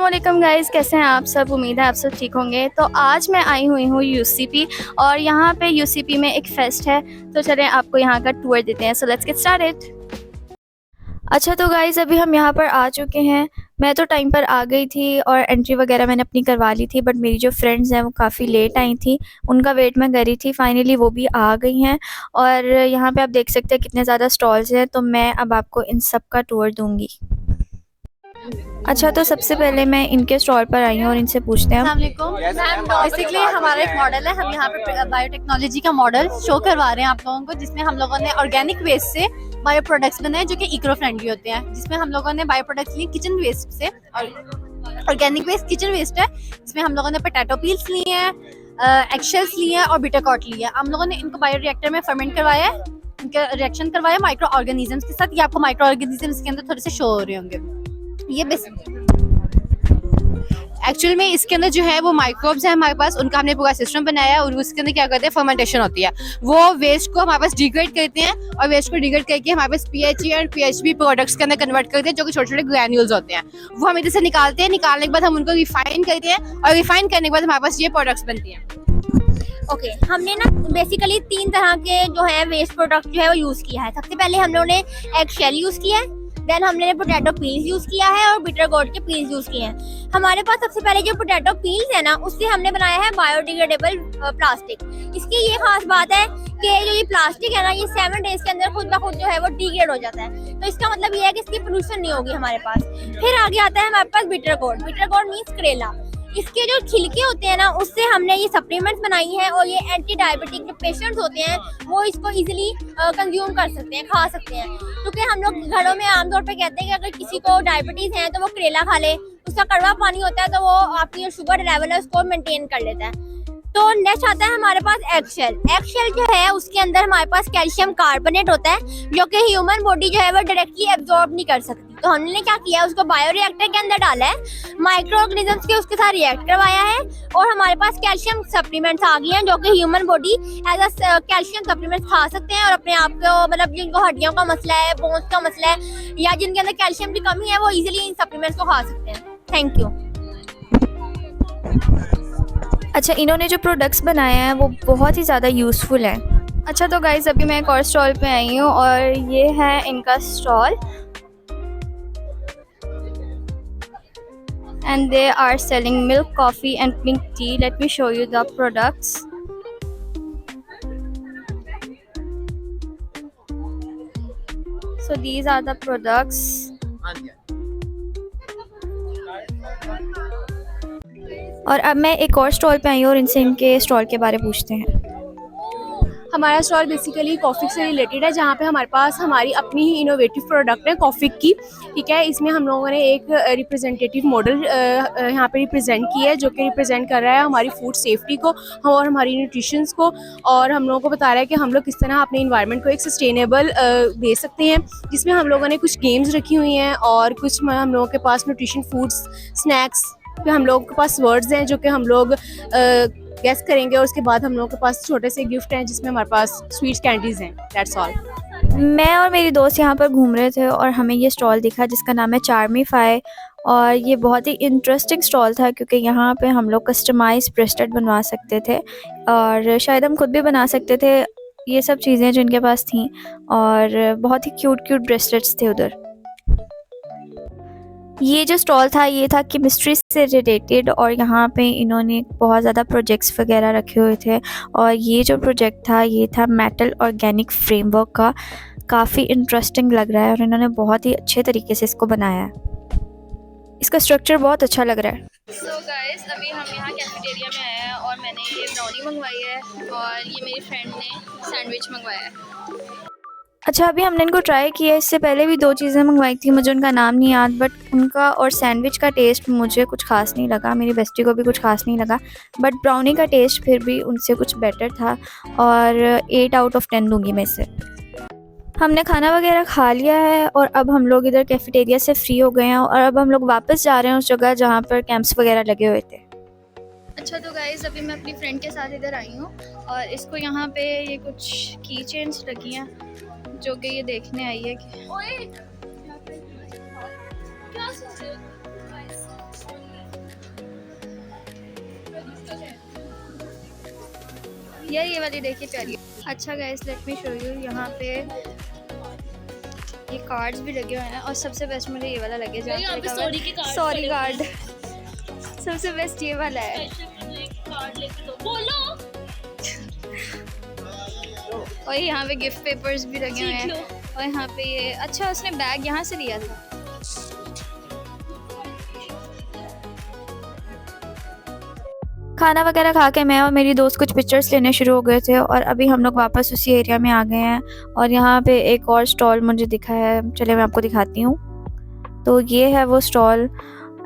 अस्सलामुअलैकुम गाइज़, कैसे हैं आप सब। उम्मीद है आप सब ठीक होंगे। तो आज मैं आई हुई हूँ यूसीपी और यहाँ पे यूसीपी में एक फ़ेस्ट है, तो चलें आपको यहाँ का टूर देते हैं। So let's get started. अच्छा तो गाइज़ अभी हम यहाँ पर आ चुके हैं। मैं तो टाइम पर आ गई थी और एंट्री वगैरह मैंने अपनी करवा ली थी, बट मेरी जो फ्रेंड्स हैं वो काफ़ी लेट आई थी, उनका वेट मैं कर रही थी। फाइनली वो भी आ गई हैं और यहाँ पे आप देख सकते हैं कितने ज़्यादा स्टॉल्स हैं, तो मैं अब आपको इन सब का टूर दूँगी। अच्छा तो सबसे पहले मैं इनके स्टॉल पर आई हूँ और इनसे पूछते हैं। बेसिकली हमारा एक मॉडल है, हम यहाँ पे बायोटेक्नोलॉजी का मॉडल शो करवा रहे हैं आप लोगों को, जिसमें हम लोगों ने ऑर्गेनिक वेस्ट से बायो प्रोडक्ट्स बनाए जो कि इको फ्रेंडली होते हैं। जिसमें हम लोगों ने बायो प्रोडक्ट्स लिए किचन वेस्ट से, और ऑर्गेनिक वेस्ट किचन वेस्ट है, जिसमें हम लोगों ने पोटैटो पील्स लिए हैं, एगशेल्स लिए हैं और बिटर कॉट लिए हैं। हम लोगों ने इनको बायो रिएक्टर में फर्मेंट करवाया है, इनका रिएक्शन करवाया माइक्रो ऑर्गेनिजम्स के साथ। ये आपको माइक्रो ऑर्गेनिजम्स के अंदर थोड़े से शो हो रहे होंगे। ये एक्चुअल में इसके अंदर जो है वो माइक्रोब्स है हमारे पास, उनका हमने पूरा सिस्टम बनाया है और उसके अंदर क्या करते हैं, फर्मेंटेशन होती है। वो वेस्ट को हमारे पास डिग्रेड करते हैं और वेस्ट को डिग्रेड करके हमारे पास पीएचई और पीएचबी प्रोडक्ट्स के अंदर कन्वर्ट करते हैं, जो कि छोटे छोटे ग्रैन्यूल्स होते हैं। वो हम इधर से निकालते हैं, निकालने के बाद हम उनको रिफाइन करते हैं और रिफाइन करने के बाद हमारे पास ये प्रोडक्ट्स बनती हैं। ओके, हमने ना बेसिकली 3 तरह के जो है वेस्ट प्रोडक्ट जो है वो यूज़ किया है। सबसे पहले हम लोगों ने एग शेल यूज़ किया है, देन हमने पोटैटो पील्स यूज़ किया है और बिटर गोट के पील्स यूज़ किए हैं। हमारे पास सबसे पहले जो पोटैटो पील्स है ना, उससे हमने बनाया है बायोडिग्रेडेबल प्लास्टिक। इसकी ये खास बात है कि जो ये प्लास्टिक है ना, ये 7 डेज के अंदर खुद ब खुद जो है वो डिग्रेड हो जाता है। तो इसका मतलब ये है कि इसकी पोल्यूशन नहीं होगी हमारे पास। फिर आगे आता है हमारे पास बिटर गोट। बिटर गोट मीन्स करेला। इसके जो छिलके होते हैं ना, उससे हमने ये सप्लीमेंट्स बनाई हैं और ये एंटी डायबिटिक जो पेशेंट्स होते हैं वो इसको इजीली कंज्यूम कर सकते हैं, खा सकते हैं। क्योंकि हम लोग घरों में आमतौर पे कहते हैं कि अगर किसी को डायबिटीज़ है तो वो करेला खा ले, उसका कड़वा पानी होता है तो वो आपकी जो शुगर लेवल है उसको मेंटेन कर लेता है। तो नेक्स्ट आता है हमारे पास एगशेल। एगशेल जो है उसके अंदर हमारे पास कैल्शियम कार्बोनेट होता है, जो कि ह्यूमन बॉडी जो है वो डायरेक्टली एब्जॉर्ब नहीं कर सकती। तो हमने क्या किया, उसको बायो रिएक्टर के अंदर डाला है, माइक्रो ऑर्गेनिजम्स के उसके साथ रिएक्ट करवाया है और हमारे पास कैल्शियम सप्लीमेंट्स आ गई हैं, जो कि human body as a calcium supplements खा सकते हैं और अपने आप को, मतलब जिनको हड्डियों का मसला है, बोन्स का मसला है या जिनके अंदर कैल्शियम की कमी है, वो इजीली इन सप्लीमेंट्स को खा सकते हैं। Thank you. अच्छा इन्होंने जो प्रोडक्ट्स बनाए हैं वो बहुत ही ज़्यादा यूज़फुल हैं। अच्छा तो गाइज़ अभी मैं एक और स्टॉल पे आई हूँ और ये है इनका stall and they are selling milk, coffee and pink tea. Let me show you the products. So these are the products. और अब मैं एक और स्टॉल पे आई हूँ और इनसे इनके स्टॉल के बारे में पूछते हैं। हमारा स्टॉल बेसिकली कॉफ़ी से रिलेटेड है, जहाँ पे हमारे पास हमारी अपनी ही इनोवेटिव प्रोडक्ट है कॉफ़ी की। ठीक है, इसमें हम लोगों ने एक रिप्रेजेंटेटिव मॉडल यहाँ पे रिप्रेजेंट किया है, जो कि रिप्रेजेंट कर रहा है हमारी फूड सेफ्टी को और हमारी न्यूट्रिशंस को, और हम लोगों को बता रहा है कि हम लोग किस तरह अपने इन्वायरमेंट को एक सस्टेनेबल दे सकते हैं। जिसमें हम लोगों ने कुछ गेम्स रखी हुई हैं और कुछ हम लोगों के पास न्यूट्रिशन फूड्स, स्नैक्स पे हम लोगों के पास वर्ड्स हैं जो कि हम लोग गेस करेंगे, और उसके बाद हम लोगों के पास छोटे से गिफ्ट हैं जिसमें हमारे पास स्वीट्स कैंडीज़ हैं। That's all. मैं और मेरी दोस्त यहाँ पर घूम रहे थे और हमें ये स्टॉल दिखा जिसका नाम है चार्मीफाई, और ये बहुत ही इंटरेस्टिंग स्टॉल था क्योंकि यहाँ पे हम लोग कस्टमाइज ब्रेसलेट बनवा सकते थे और शायद हम खुद भी बना सकते थे। ये सब चीज़ें जो इनके पास थीं और बहुत ही क्यूट क्यूट ब्रेसलेट्स थे उधर। ये जो स्टॉल था ये था केमिस्ट्री से रिलेटेड और यहाँ पे इन्होंने बहुत ज़्यादा प्रोजेक्ट्स वगैरह रखे हुए थे, और ये जो प्रोजेक्ट था ये था मेटल ऑर्गेनिक फ्रेमवर्क का। काफ़ी इंटरेस्टिंग लग रहा है और इन्होंने बहुत ही अच्छे तरीके से इसको बनाया है। इसका स्ट्रक्चर बहुत अच्छा लग रहा है। सो गाइस अभी हम यहाँ कैफेटेरिया में आए हैं और मैंने ये ब्राउनी मंगवाई है और ये मेरी फ्रेंड ने सैंडविच मंगवाया है। अच्छा अभी हमने इनको ट्राई किया, इससे पहले भी 2 चीज़ें मंगवाई थी, मुझे उनका नाम नहीं याद, बट उनका और सैंडविच का टेस्ट मुझे कुछ खास नहीं लगा, मेरी बेस्टी को भी कुछ खास नहीं लगा, बट ब्राउनी का टेस्ट फिर भी उनसे कुछ बेटर था और 8 आउट ऑफ 10 दूंगी मैं इसे। हमने खाना वगैरह खा लिया है और अब हम लोग इधर कैफेटेरिया से फ्री हो गए हैं और अब हम लोग वापस जा रहे हैं उस जगह जहाँ पर कैंप्स वगैरह लगे हुए थे। अच्छा तो गाइज़ अभी मैं अपनी फ्रेंड के साथ इधर आई हूँ और इसको यहाँ पे ये कुछ की चेन्स लगी हैं जो कि ये देखने आई है कि ये वाली देखिए प्यारी। अच्छा guys, late me show you. यहाँ पे ये कार्ड्स भी लगे हुए हैं और सबसे बेस्ट मुझे ये वाला लगे जहाँ पे लिखा हुआ है सॉरी कार्ड। सबसे बेस्ट ये वाला है। और यहाँ पे गिफ्ट पेपर्स भी लगे हुए हैं। और यहाँ पे ये अच्छा उसने बैग यहाँ से लिया था। खाना वगैरह खा के मैं और मेरी दोस्त कुछ पिक्चर्स लेने शुरू हो गए थे और अभी हम लोग वापस उसी एरिया में आ गए हैं। और यहाँ पे एक और स्टॉल मुझे दिखा है, चलिए मैं आपको दिखाती हूँ। तो ये है वो स्टॉल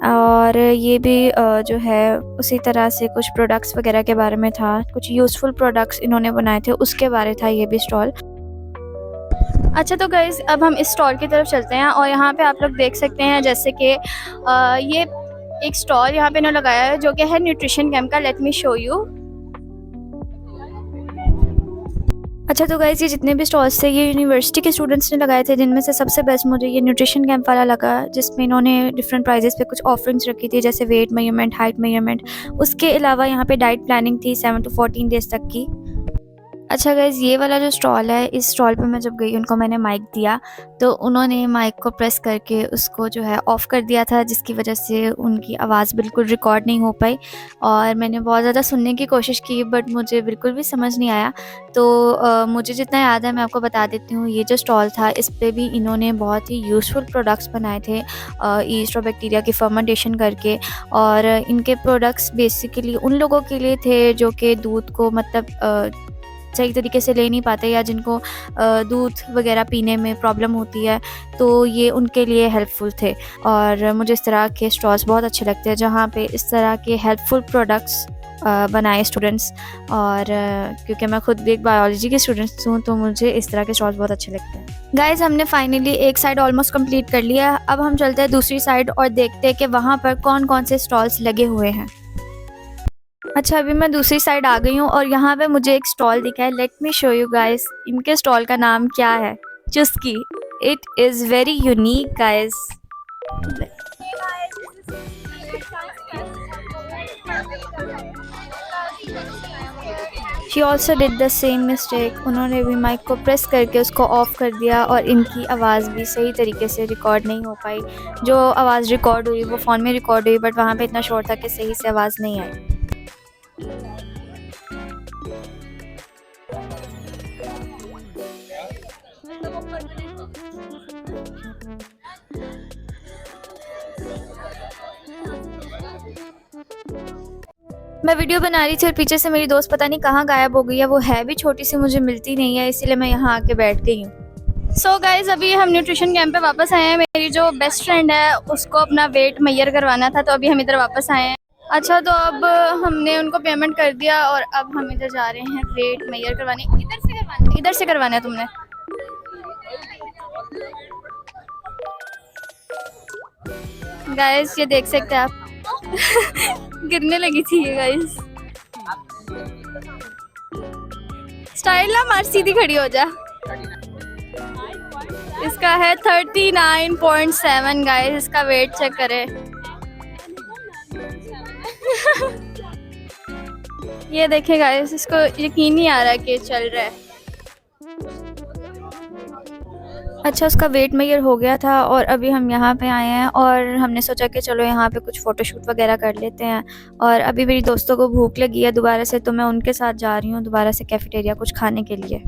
और ये भी जो है उसी तरह से कुछ प्रोडक्ट्स वगैरह के बारे में था, कुछ यूज़फुल प्रोडक्ट्स इन्होंने बनाए थे उसके बारे था ये भी स्टॉल। अच्छा तो गाइस अब हम इस स्टॉल की तरफ चलते हैं और यहाँ पे आप लोग देख सकते हैं जैसे कि ये एक स्टॉल यहाँ पे इन्होंने लगाया है जो कि है न्यूट्रिशन कैंप का। Late me show you. अच्छा तो गाइस ये जितने भी स्टॉल्स थे ये यूनिवर्सिटी के स्टूडेंट्स ने लगाए थे, जिनमें से सबसे बेस्ट मुझे ये न्यूट्रिशन कैंप वाला लगा, जिसमें इन्होंने डिफरेंट प्राइजेस पे कुछ ऑफरिंग्स रखी थी जैसे वेट मेजरमेंट, हाइट मेजरमेंट। उसके अलावा यहाँ पे डाइट प्लानिंग थी 7 to 14 डेज तक की। अच्छा गाइस ये वाला जो स्टॉल है, इस स्टॉल पे मैं जब गई उनको मैंने माइक दिया तो उन्होंने माइक को प्रेस करके उसको जो है ऑफ़ कर दिया था, जिसकी वजह से उनकी आवाज़ बिल्कुल रिकॉर्ड नहीं हो पाई। और मैंने बहुत ज़्यादा सुनने की कोशिश की बट मुझे बिल्कुल भी समझ नहीं आया। तो मुझे जितना याद है मैं आपको बता देती हूँ। ये जो स्टॉल था इस पे भी इन्होंने बहुत ही यूज़फुल प्रोडक्ट्स बनाए थे ईस्ट और बैक्टीरिया की फर्मेंटेशन करके। और इनके प्रोडक्ट्स बेसिकली उन लोगों के लिए थे जो कि दूध को मतलब सही तरीके से ले नहीं पाते या जिनको दूध वगैरह पीने में प्रॉब्लम होती है, तो ये उनके लिए हेल्पफुल थे। और मुझे इस तरह के स्टॉल्स बहुत अच्छे लगते हैं जहाँ पे इस तरह के हेल्पफुल प्रोडक्ट्स बनाए स्टूडेंट्स। और क्योंकि मैं खुद भी एक बायोलॉजी की स्टूडेंट हूँ तो मुझे इस तरह के स्टॉल्स बहुत अच्छे लगते हैं। गाइज हमने फाइनली एक साइड ऑलमोस्ट कंप्लीट कर लिया। अब हम चलते हैं दूसरी साइड और देखते हैं कि वहाँ पर कौन कौन से स्टॉल्स लगे हुए हैं। अच्छा अभी मैं दूसरी साइड आ गई हूँ और यहाँ पे मुझे एक स्टॉल दिखा है। Late me show you guys इनके स्टॉल का नाम क्या है। चुस्की। It is very unique guys. She also did the same mistake. उन्होंने भी माइक को प्रेस करके उसको ऑफ़ कर दिया और इनकी आवाज़ भी सही तरीके से रिकॉर्ड नहीं हो पाई। जो आवाज़ रिकॉर्ड हुई वो फ़ोन में रिकॉर्ड हुई बट वहाँ पे इतना शोर था कि सही से आवाज़ नहीं आई। मैं वीडियो बना रही थी और पीछे से मेरी दोस्त पता नहीं कहाँ गायब हो गई है। वो है भी छोटी सी, मुझे मिलती नहीं है, इसीलिए मैं यहाँ आके बैठ गई हूँ। सो गाइज अभी हम न्यूट्रिशन कैंप पे वापस आए हैं। मेरी जो बेस्ट फ्रेंड है उसको अपना वेट मेजर करवाना था तो अभी हम इधर वापस आए हैं। अच्छा तो अब हमने उनको पेमेंट कर दिया और अब हम इधर जा रहे हैं वेट मेजर करवाने। इधर से करवाना है तुमने। गाइस ये देख सकते हैं आप गिरने लगी थी ये गाइस। स्टाइल ना मार, सीधी खड़ी हो जा। इसका है 39.7 गाइस। इसका वेट चेक करें। ये देखे गाइस, इसको यकीन नहीं आ रहा कि चल रहा है। अच्छा उसका वेट मेजर हो गया था और अभी हम यहाँ पे आए हैं और हमने सोचा कि चलो यहाँ पे कुछ फ़ोटोशूट वगैरह कर लेते हैं। और अभी मेरी दोस्तों को भूख लगी है दोबारा से, तो मैं उनके साथ जा रही हूँ दोबारा से कैफेटेरिया कुछ खाने के लिए।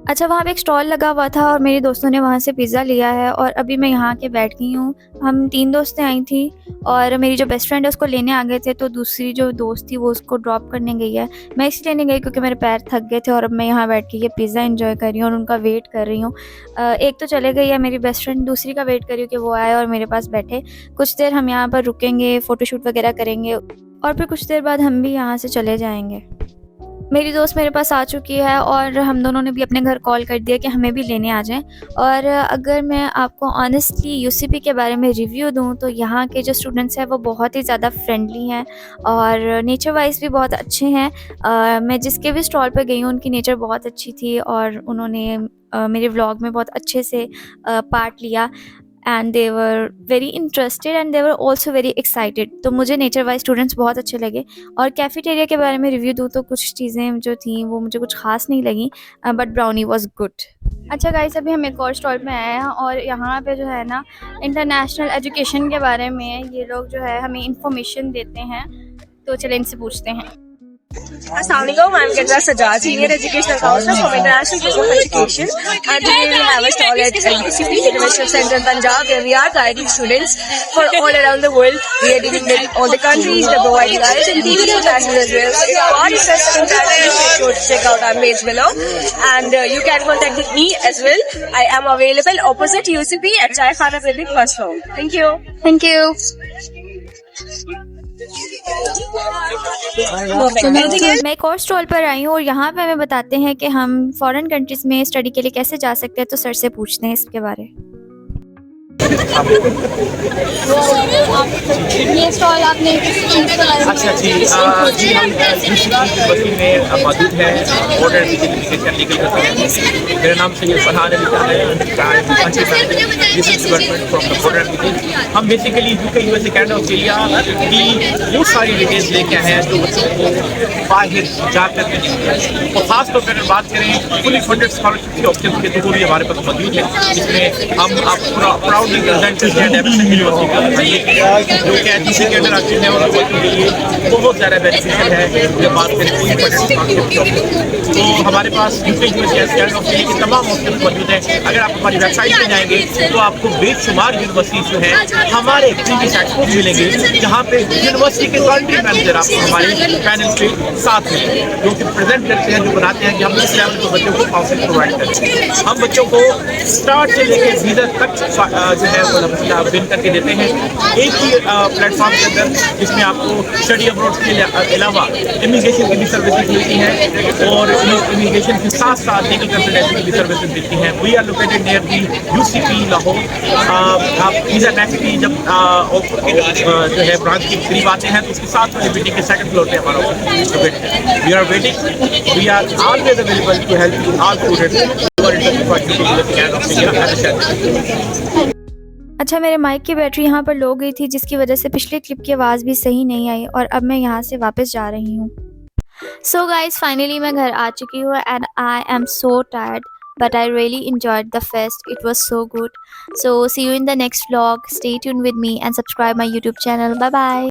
अच्छा वहाँ पे एक स्टॉल लगा हुआ था और मेरी दोस्तों ने वहाँ से पिज़्ज़ा लिया है और अभी मैं यहाँ के बैठ गई हूँ। हम 3 दोस्तें आई थी और मेरी जो बेस्ट फ्रेंड है उसको लेने आ गए थे, तो दूसरी जो दोस्त थी वो उसको ड्रॉप करने गई है। मैं इसलिए नहीं गई क्योंकि मेरे पैर थक गए थे और अब मैं यहाँ बैठ के ये पिज़्ज़ा एंजॉय कर रही हूँ और उनका वेट कर रही हूँ। एक तो चले गई है मेरी बेस्ट फ्रेंड, दूसरी का वेट कर रही हूँ कि वो आए और मेरे पास बैठे। कुछ देर हम यहाँ पर रुकेंगे, फ़ोटोशूट वगैरह करेंगे और फिर कुछ देर बाद हम भी यहाँ से चले जाएँगे। मेरी दोस्त मेरे पास आ चुकी है और हम दोनों ने भी अपने घर कॉल कर दिया कि हमें भी लेने आ जाएं। और अगर मैं आपको ऑनेस्टली यूसीपी के बारे में रिव्यू दूं तो यहाँ के जो स्टूडेंट्स हैं वो बहुत ही ज़्यादा फ्रेंडली हैं और नेचर वाइज भी बहुत अच्छे हैं। मैं जिसके भी स्टॉल पर गई हूँ उनकी नेचर बहुत अच्छी थी और उन्होंने मेरे व्लॉग में बहुत अच्छे से पार्ट लिया। And they were very interested and they were also very excited. तो मुझे नेचर वाइज स्टूडेंट्स बहुत अच्छे लगे। और कैफेटेरिया के बारे में रिव्यू दूँ तो कुछ चीज़ें जो थी वो मुझे कुछ खास नहीं लगी, बट ब्राउनी वॉज गुड। अच्छा गाइस, अभी हम एक और स्टॉल में आए हैं और यहाँ पे जो है ना इंटरनेशनल एजुकेशन के बारे में ये लोग जो है हमें इंफॉर्मेशन देते हैं, तो चले इनसे पूछते हैं। Assalamualaikum, I'm Kedra Sajjad, Senior Educational Counselor from International Business Education, and today we have a stall at UCP International Center in Punjab, where we are guiding students for all around the world. We are dealing with all the countries, we're providing IELTS and TEFL classes as well. So if you are interested in that, please make sure to check out our page below, and you can contact with me as well. I am available opposite UCP at Chai Khana Building, first floor. Thank you. Thank you. मैं एक और stall पर आई हूँ और यहाँ पे हमें बताते हैं कि हम फॉरेन कंट्रीज में स्टडी के लिए कैसे जा सकते हैं, तो सर से पूछते हैं इसके बारे। ये स्टॉल आपने अच्छा जी जी हम यूनिवर्सिटी में मौजूद है बॉर्डर एजुकेशन लीगल कंसल्टेंसी। मेरा नाम सैयद फरहान अली खान है। हम basically UK USA Canada Australia की वो सारी डिटेल्स लेके आए हैं जो बच्चों को बाहर जाकर के और ख़ासतौर पर अगर बात करें फुली फंडेड स्कॉलरशिप के ऑप्शन के तो वो भी हमारे पास मौजूद है। इसमें हम आप प्राउडली प्रेजेंट करते हैं जो कि एचईसी के अंदर एक्टिव है और बच्चों के लिए बहुत ज़्यादा बेनिफिशियल है। जब बात करें फुली फंडेड स्कॉलरशिप के ऑप्शन तो हमारे पास यूके यूएसए कनाडा ऑस्ट्रेलिया की तमाम ऑप्शन मौजूद हैं। अगर आप हमारी वेबसाइट पर जाएंगे तो आपको बेशुमार यूनिवर्सिटी जो है हमारे प्रीवियस एक्सपोर्ट मिलेंगे, जहाँ पे यूनिवर्सिटी के कंट्री मैनेजर आपको हमारे पैनल के साथ मिलेंगे जो कि प्रेजेंट करते हैं, जो बनाते हैं कि हम इस लेवल के बच्चों को काउंसलिंग प्रोवाइड करते हैं। हम बच्चों को स्टार्ट से लेकर वीज़ा तक जो है विन करके देते हैं एक ही प्लेटफॉर्म के अंदर, जिसमें आपको स्टडी अब्रॉड के अलावा इमिग्रेशन की भी सर्विसेज मिलती हैं और इमिग्रेशन के साथ साथ लीगल कंसल्टेंसी की भी सर्विसेज मिलती हैं। We are located near the UCP Lahore. आप वीज़ा नेक्स्ट की जब जो है ब्रांच के करीब आते हैं तो उसके साथ वाले बिल्डिंग के सेकंड फ्लोर पे हमारा ऑफिस लोकेटेड है। We are waiting, we are always available to help you all students. अच्छा, मेरे माइक की बैटरी यहाँ पर लो गई थी, जिसकी वजह से पिछले क्लिप की आवाज़ भी सही नहीं आई और अब मैं यहाँ से वापस जा रही हूँ। सो गाइज, फाइनली मैं घर आ चुकी हूँ and I am so tired, but I really enjoyed the fest. It was so good. So see you in the next vlog. Stay tuned with me and subscribe my YouTube channel. Bye bye.